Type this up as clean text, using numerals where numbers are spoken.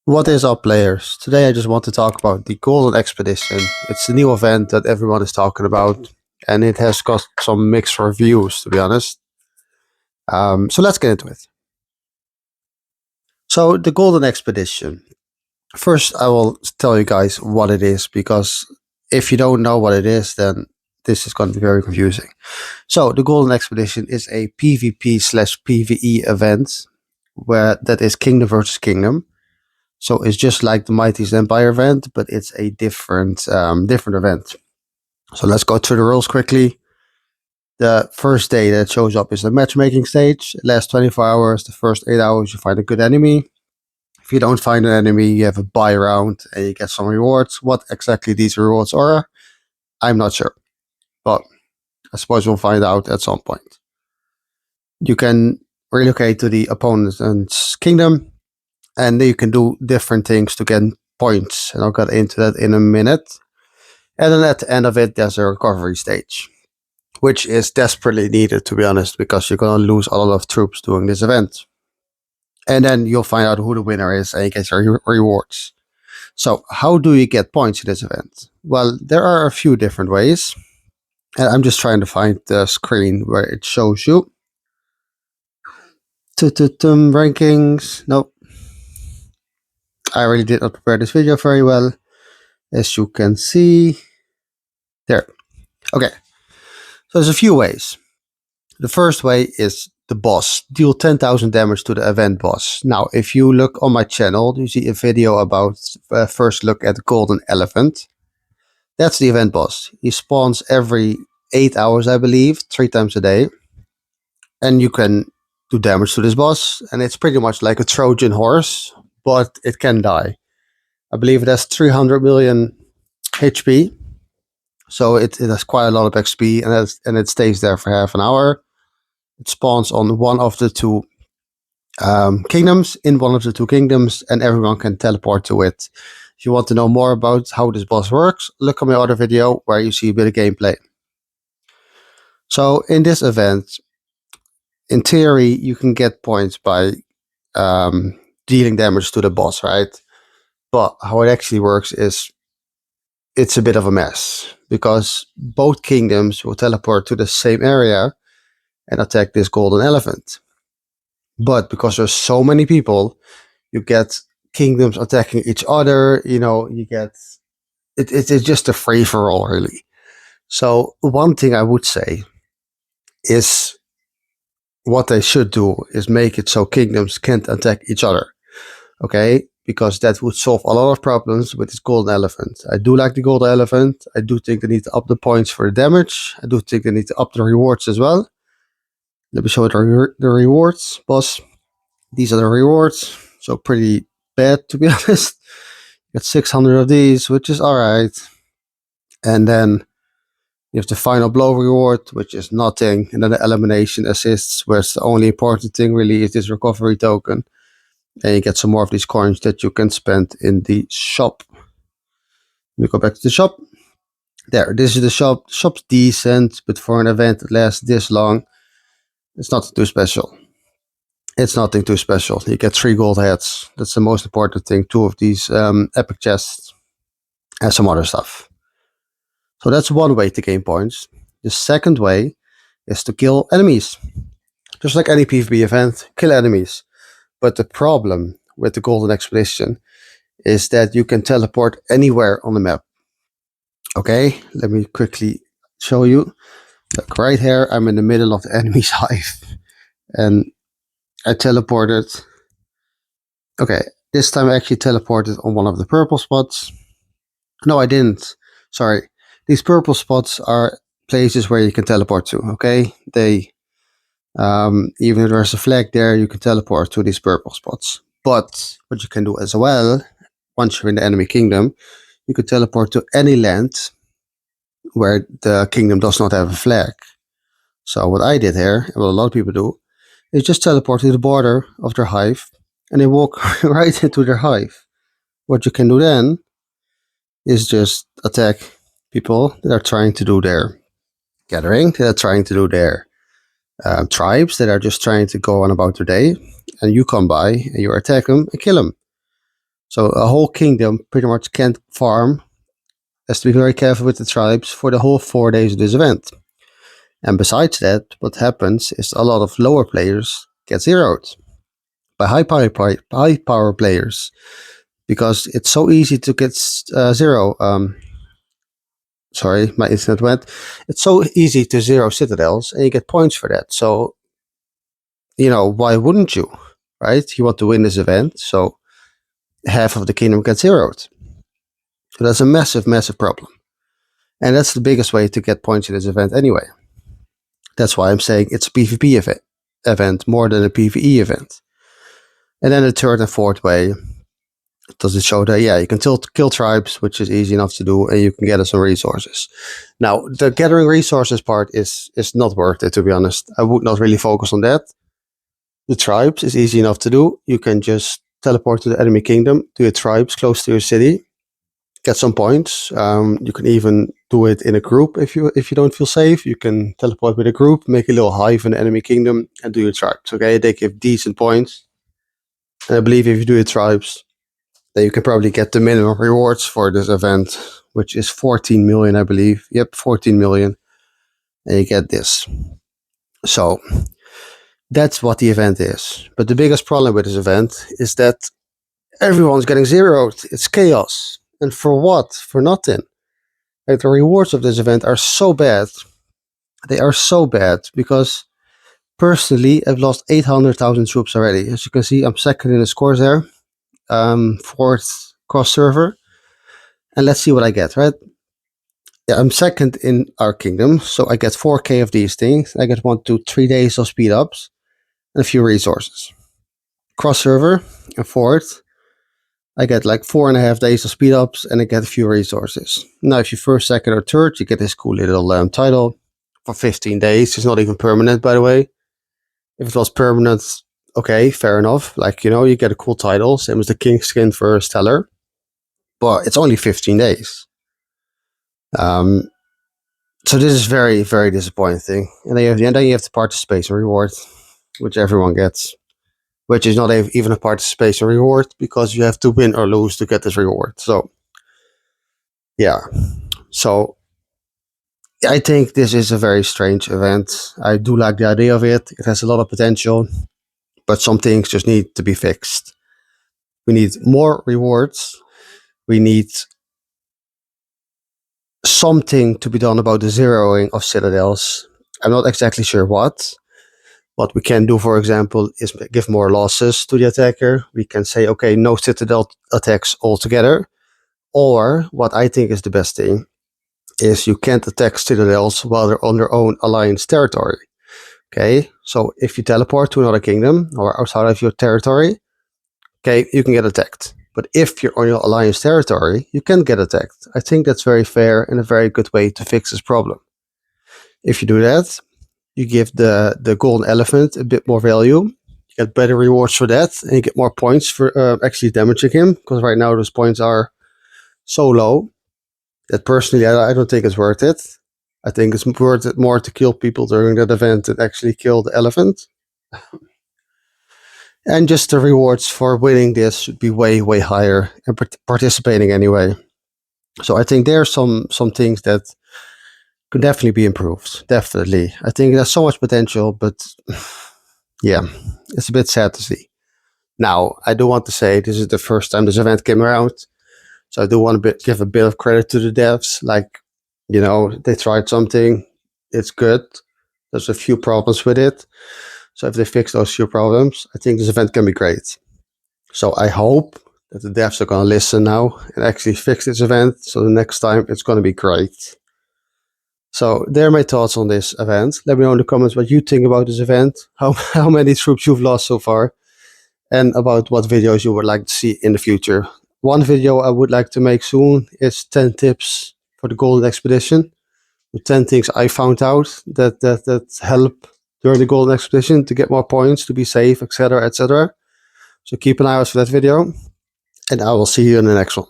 What is up, players? Today I just want to talk about the Golden Expedition. It's a new event that everyone is talking about, and it has got some mixed reviews, to be honest. So let's get into it. So the Golden Expedition. First, I will tell you guys what it is, because if you don't know what it is, then this is going to be very confusing. So the Golden Expedition is a PvP/PvE event that is kingdom versus kingdom. So it's just like the Mightiest Empire event, but it's a different event. So let's go through the rules quickly. The first day that shows up is the matchmaking stage. It lasts 24 hours. The first 8 hours you find a good enemy. If you don't find an enemy, you have a buy round and you get some rewards. What exactly these rewards are, I'm not sure. But I suppose we'll find out at some point. You can relocate to the opponent's kingdom, and you can do different things to get points, and I'll get into that in a minute. And then at the end of it, there's a recovery stage, which is desperately needed, to be honest, because you're going to lose a lot of troops during this event. And then you'll find out who the winner is, and you get your rewards. So how do you get points in this event? Well, there are a few different ways, and I'm just trying to find the screen where it shows you. Rankings. Nope. I really did not prepare this video very well, as you can see. There. Okay. So there's a few ways. The first way is the boss. Deal 10,000 damage to the event boss. Now, if you look on my channel, you see a video about first look at the Golden Elephant. That's the event boss. He spawns every 8 hours, I believe, 3 times a day. And you can do damage to this boss. And it's pretty much like a Trojan horse, but it can die. I believe it has 300 million HP. So it has quite a lot of XP, and it stays there for half an hour. It spawns on one of the two kingdoms, in one of the two kingdoms, and everyone can teleport to it. If you want to know more about how this boss works, look on my other video where you see a bit of gameplay. So in this event, in theory, you can get points by dealing damage to the boss, right? But how it actually works is it's a bit of a mess, because both kingdoms will teleport to the same area and attack this golden elephant. But because there's so many people, you get kingdoms attacking each other. You get it's just a free for all, really. So one thing I would say is, what they should do is make it so kingdoms can't attack each other. Okay, because that would solve a lot of problems with this golden elephant. I do like the golden elephant. I do think they need to up the points for the damage. I do think they need to up the rewards as well. Let me show you the rewards, boss. These are the rewards. So pretty bad, to be honest. You get 600 of these, which is alright. And then you have the final blow reward, which is nothing. And then the elimination assists, where it's the only important thing really is this recovery token. And you get some more of these coins that you can spend in the shop. Let me go back to the shop. There, this is the shop. The shop's decent, but for an event that lasts this long, it's nothing too special. It's nothing too special. You get 3 gold heads. That's the most important thing. 2 of these epic chests and some other stuff. So that's one way to gain points. The second way is to kill enemies. Just like any PvP event, kill enemies. But the problem with the Golden Expedition is that you can teleport anywhere on the map. Okay, let me quickly show you. Look, right here, I'm in the middle of the enemy's hive. And I teleported. Okay, this time I actually teleported on one of the purple spots. No, I didn't. Sorry. These purple spots are places where you can teleport to, okay? Even if there's a flag there, you can teleport to these purple spots. But what you can do as well, once you're in the enemy kingdom, you can teleport to any land where the kingdom does not have a flag. So what I did here, and what a lot of people do, is just teleport to the border of their hive, and they walk right into their hive. What you can do then is just attack people that are trying to do their gathering, that are trying to do their tribes, that are just trying to go on about their day, and you come by and you attack them and kill them. So a whole kingdom pretty much can't farm, has to be very careful with the tribes for the whole 4 days of this event. And besides that, what happens is a lot of lower players get zeroed by high power players, because it's so easy to get zero. Sorry, my internet went. It's so easy to zero citadels, and you get points for that. So, why wouldn't you, right? You want to win this event, so half of the kingdom gets zeroed. So that's a massive, massive problem. And that's the biggest way to get points in this event anyway. That's why I'm saying it's a PvP event more than a PvE event. And then the third and fourth way, does it show that, you can kill tribes, which is easy enough to do, and you can gather some resources. Now, the gathering resources part is not worth it, to be honest. I would not really focus on that. The tribes is easy enough to do. You can just teleport to the enemy kingdom, to your tribes close to your city, get some points. You can even do it in a group if you don't feel safe. You can teleport with a group, make a little hive in the enemy kingdom, and do your tribes. Okay, they give decent points. And I believe if you do your tribes, then you can probably get the minimum rewards for this event, which is 14 million, I believe. Yep, 14 million. And you get this. So that's what the event is. But the biggest problem with this event is that everyone's getting zeroed. It's chaos. And for what? For nothing. Like, the rewards of this event are so bad. They are so bad because personally, I've lost 800,000 troops already. As you can see, I'm second in the scores there. Fourth cross server. And let's see what I get, right? Yeah, I'm second in our kingdom, so I get 4k of these things. I get 1 to 3 days of speed ups and a few resources. Cross server and fourth, I get like 4.5 days of speed ups and I get a few resources. Now, if you're first, second, or third, you get this cool little title for 15 days. It's not even permanent, by the way. If it was permanent, okay, fair enough. Like, you get a cool title, same as the king skin for Stellar, but it's only 15 days. So this is very, very disappointing. And then you have the participation reward, which everyone gets, which is not even a participation reward because you have to win or lose to get this reward. So, yeah. So, I think this is a very strange event. I do like the idea of it. It has a lot of potential, but some things just need to be fixed. We need more rewards. We need something to be done about the zeroing of citadels. I'm not exactly sure what. What we can do, for example, is give more losses to the attacker. We can say, okay, no citadel attacks altogether. Or what I think is the best thing is you can't attack citadels while they're on their own alliance territory. Okay, so if you teleport to another kingdom or outside of your territory, okay, you can get attacked. But if you're on your alliance territory, you can get attacked. I think that's very fair and a very good way to fix this problem. If you do that, you give the golden elephant a bit more value. You get better rewards for that, and you get more points for actually damaging him, because right now those points are so low that personally I don't think it's worth it. I think it's worth it more to kill people during that event than actually kill the elephant. And just the rewards for winning this should be way, way higher, and participating anyway. So I think there are some things that could definitely be improved. Definitely. I think there's so much potential, but yeah, it's a bit sad to see. Now, I do want to say this is the first time this event came around. So I do want to give a bit of credit to the devs. Like, they tried something. It's good. There's a few problems with it. So if they fix those few problems, I think this event can be great. So I hope that the devs are going to listen now and actually fix this event. So the next time it's going to be great. So there are my thoughts on this event. Let me know in the comments what you think about this event, how many troops you've lost so far, and about what videos you would like to see in the future. One video I would like to make soon is 10 tips for the Golden Expedition. The 10 things I found out that help during the Golden Expedition to get more points, to be safe, etc., etc. So keep an eye out for that video, and I will see you in the next one.